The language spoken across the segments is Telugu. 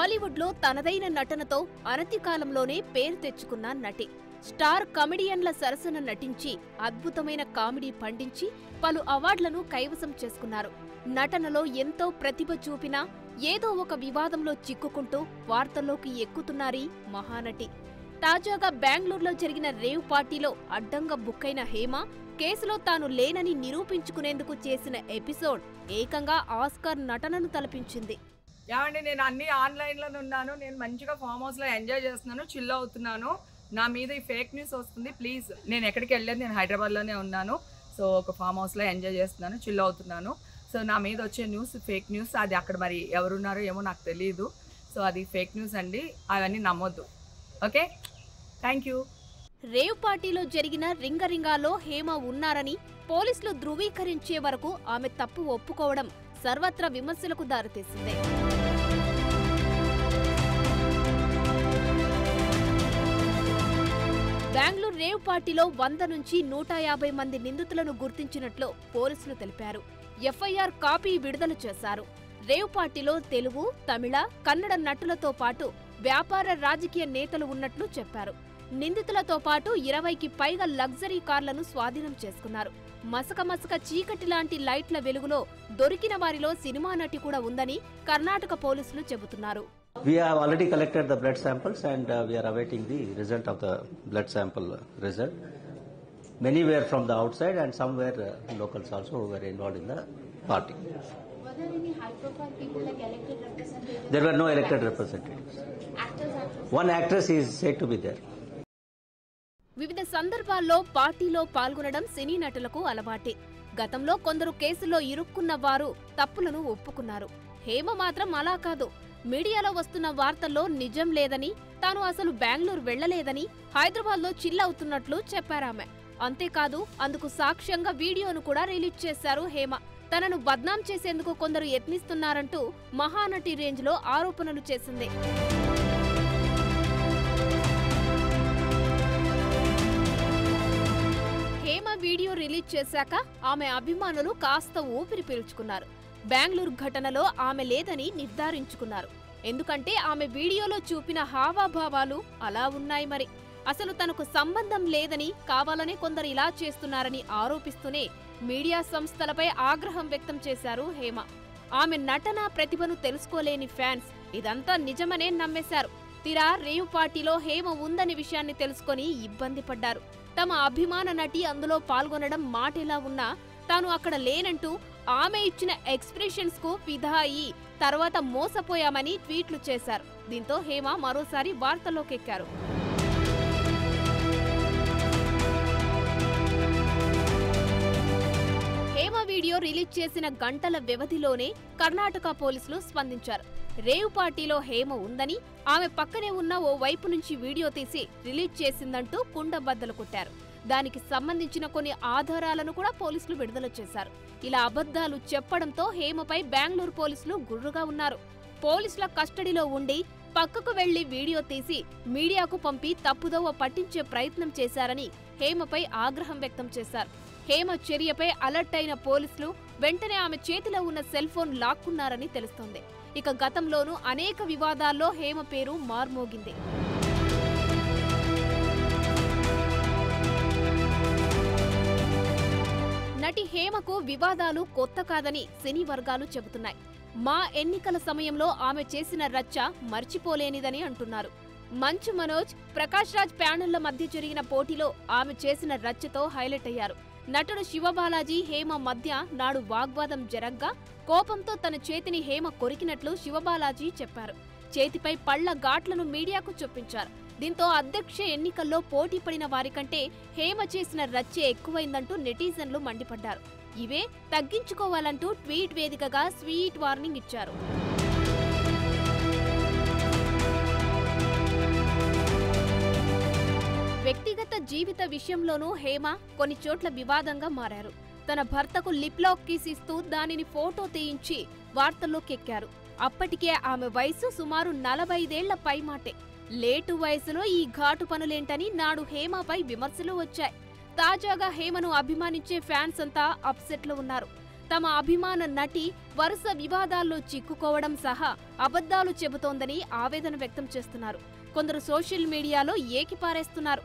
టాలీవుడ్ లో తనదైన నటనతో అనతి కాలంలోనే పేరు తెచ్చుకున్న నటి. స్టార్ కమెడియన్ల సరసన నటించి అద్భుతమైన కామెడీ పండించి పలు అవార్డులను కైవసం చేసుకున్నారు. నటనలో ఎంతో ప్రతిభ చూపినా ఏదో ఒక వివాదంలో చిక్కుకుంటూ వార్తల్లోకి ఎక్కుతున్నారీ మహానటి. తాజాగా బెంగళూరులో జరిగిన రేవ్ పార్టీలో అడ్డంగా బుక్కైన హేమ కేసులో తాను లేనని నిరూపించుకునేందుకు చేసిన ఎపిసోడ్ ఏకంగా ఆస్కార్ నటనను తలపించింది. ఏమండి, నేను అన్ని ఆన్లైన్లోనే ఉన్నాను. నేను మంచిగా ఫామ్ హౌస్లో ఎంజాయ్ చేస్తున్నాను, చిల్ అవుతున్నాను. నా మీద ఈ ఫేక్ న్యూస్ వస్తుంది. ప్లీజ్, నేను ఎక్కడికి వెళ్ళలేదు, నేను హైదరాబాద్లోనే ఉన్నాను. సో ఒక ఫామ్ హౌస్లో ఎంజాయ్ చేస్తున్నాను, చిల్ అవుతున్నాను. సో నా మీద వచ్చే న్యూస్ ఫేక్ న్యూస్. అది అక్కడ మరి ఎవరున్నారో ఏమో నాకు తెలియదు. సో అది ఫేక్ న్యూస్ అండి, అవన్నీ నమ్మొద్దు. Okay, thank you. రేవ్ పార్టీలో జరిగిన రింగరింగాలో హేమ ఉన్నారని పోలీసులు ధృవీకరించే వరకు ఆమె తప్పు ఒప్పుకోవడం సర్వత్రా విమర్శలకు దారితీసింది. బెంగళూరు రేవ్ పార్టీలో 100 నుంచి 150 మంది నిందితులను గుర్తించినట్లు పోలీసులు తెలిపారు. ఎఫ్ఐఆర్ కాపీ విడుదల చేశారు. రేవ్ పార్టీలో తెలుగు, తమిళ, కన్నడ నటులతో పాటు వ్యాపార రాజకీయ నేతలు ఉన్నట్లు చెప్పారు. నిందితులతో పాటు 20కి పైగా లగ్జరీ కార్లను స్వాధీనం చేసుకున్నారు. మసక చీకటి లాంటి లైట్ల వెలుగులో దొరికిన వారిలో సినిమా నటి కూడా ఉందని కర్ణాటక పోలీసులు చెబుతున్నారు. We have already collected the blood samples and we are awaiting the result of the blood sample result. Many were from the outside and some were locals also who were involved in the party. Were there any high-profile people like elected representatives? There were no elected representatives. Actors? One actress is said to be there. వివిధ సందర్భాల్లో పార్టీలో పాల్గొనడం సినీ నటులకు అలవాటే. గతంలో కొందరు కేసుల్లో ఇరుక్కున్న వారు తప్పులను ఒప్పుకున్నారు. హేమ మాత్రం అలా కాదు. మీడియాలో వస్తున్న వార్తల్లో నిజం లేదని, తాను అసలు బెంగళూరు వెళ్లలేదని, హైదరాబాద్లో చిల్ అవుతున్నట్లు చెప్పారామె. అంతేకాదు, అందుకు సాక్ష్యంగా వీడియోను కూడా రిలీజ్ చేశారు హేమ. తనను బద్నాం చేసేందుకు కొందరు యత్నిస్తున్నారంటూ మహానటి రేంజ్లో ఆరోపణలు చేసింది. హేమ వీడియో రిలీజ్ చేశాక ఆమె అభిమానులు కాస్త ఊపిరి పీల్చుకున్నారు. బెంగళూరు ఘటనలో ఆమె లేదని నిర్ధారించుకున్నారు. ఎందుకంటే ఆమె వీడియోలో చూపిన హావాభావాలు అలా ఉన్నాయి. మరి అసలు తనకు సంబంధం లేదని కావాలనే కొందరు ఇలా చేస్తున్నారని ఆరోపిస్తూనే మీడియా సంస్థలపై ఆగ్రహం వ్యక్తం చేశారు హేమ. ఆమె నటన ప్రతిభను తెలుసుకోలేని ఫ్యాన్స్ ఇదంతా నిజమనే నమ్మేశారు. తీరా రేవ్ పార్టీలో హేమ ఉందని విషయాన్ని తెలుసుకొని ఇబ్బంది పడ్డారు. తమ అభిమాన నటి అందులో పాల్గొనడం మాటెలా ఉన్నా తాను అక్కడ లేనంటూ ఆమె ఇచ్చిన ఎక్స్ప్రెషన్స్ కు ఫిదా అయి తర్వాత మోసపోయామని ట్వీట్లు చేశారు. దీంతో హేమ మరోసారి వార్తల్లోకెక్కారు. హేమ వీడియో రిలీజ్ చేసిన గంటల వ్యవధిలోనే కర్ణాటక పోలీసులు స్పందించారు. రేవ్ పార్టీలో హేమ ఉందని, ఆమె పక్కనే ఉన్న ఓ వైపు నుంచి వీడియో తీసి రిలీజ్ చేసిందంటూ కుండబద్దలు కొట్టారు. దానికి సంబంధించిన కొన్ని ఆధారాలను కూడా పోలీసులు విడుదల చేశారు. ఇలా అబద్ధాలు చెప్పడంతో హేమపై బెంగళూరు పోలీసులు గుర్రుగా ఉన్నారు. పోలీసుల కస్టడీలో ఉండి పక్కకు వెళ్లి వీడియో తీసి మీడియాకు పంపి తప్పుదోవ పట్టించే ప్రయత్నం చేశారని హేమపై ఆగ్రహం వ్యక్తం చేశారు. హేమ చర్యపై అలర్ట్ అయిన పోలీసులు వెంటనే ఆమె చేతిలో ఉన్న సెల్ ఫోన్ లాక్కున్నారని తెలుస్తోంది. ఇక గతంలోనూ అనేక వివాదాల్లో హేమ పేరు మార్మోగింది. నటి హేమకు వివాదాలు కొత్త కాదని సినీ వర్గాలు చెబుతున్నాయి. మా ఎన్నికల సమయంలో ఆమె చేసిన రచ్చ మర్చిపోలేనిదని అంటున్నారు. మంచు మనోజ్, ప్రకాష్ రాజ్ ప్యానెళ్ల మధ్య జరిగిన పోటీలో ఆమె చేసిన రచ్చతో హైలైట్ అయ్యారు. నటుడు శివబాలాజీ హేమ మధ్య నాడు వాగ్వాదం జరగ్గా కోపంతో తన చేతిని హేమ కొరికినట్లు శివబాలాజీ చెప్పారు. చేతిపై పళ్ల ఘాట్లను మీడియాకు చూపించారు. దీంతో అధ్యక్ష ఎన్నికల్లో పోటీ పడిన వారికంటే హేమ చేసిన రచ్చే ఎక్కువైందంటూ నెటిజన్లు మండిపడ్డారు. ఇవే తగ్గించుకోవాలంటూ ట్వీట్ వేదికగా స్వీట్ వార్నింగ్ ఇచ్చారు. వ్యక్తిగత జీవిత విషయంలోనూ హేమ కొన్ని చోట్ల వివాదంగా మారారు. తన భర్తకు లిప్ లాక్ కిస్ ఇస్తూ దానిని ఫోటో తీయించి వార్తల్లోకెక్కారు. అప్పటికే ఆమె వయసు సుమారు 45 ఏళ్ల పైమాటే. లేటు వయసులో ఈ ఘాటు పనులేంటని నాడు హేమపై విమర్శలు వచ్చాయి. తాజాగా హేమను అభిమానించే ఫ్యాన్స్ అంతా అప్సెట్లో ఉన్నారు. తమ అభిమాన నటి వరుస వివాదాల్లో చిక్కుకోవడం సహా అబద్ధాలు చెబుతోందని ఆవేదన వ్యక్తం చేస్తున్నారు. కొందరు సోషల్ మీడియాలో ఏకిపారేస్తున్నారు.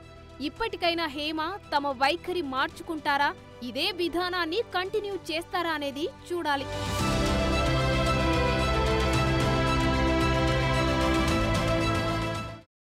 ఇప్పటికైనా హేమ తమ వైఖరి మార్చుకుంటారా, ఇదే విధానాన్ని కంటిన్యూ చేస్తారా అనేది చూడాలి.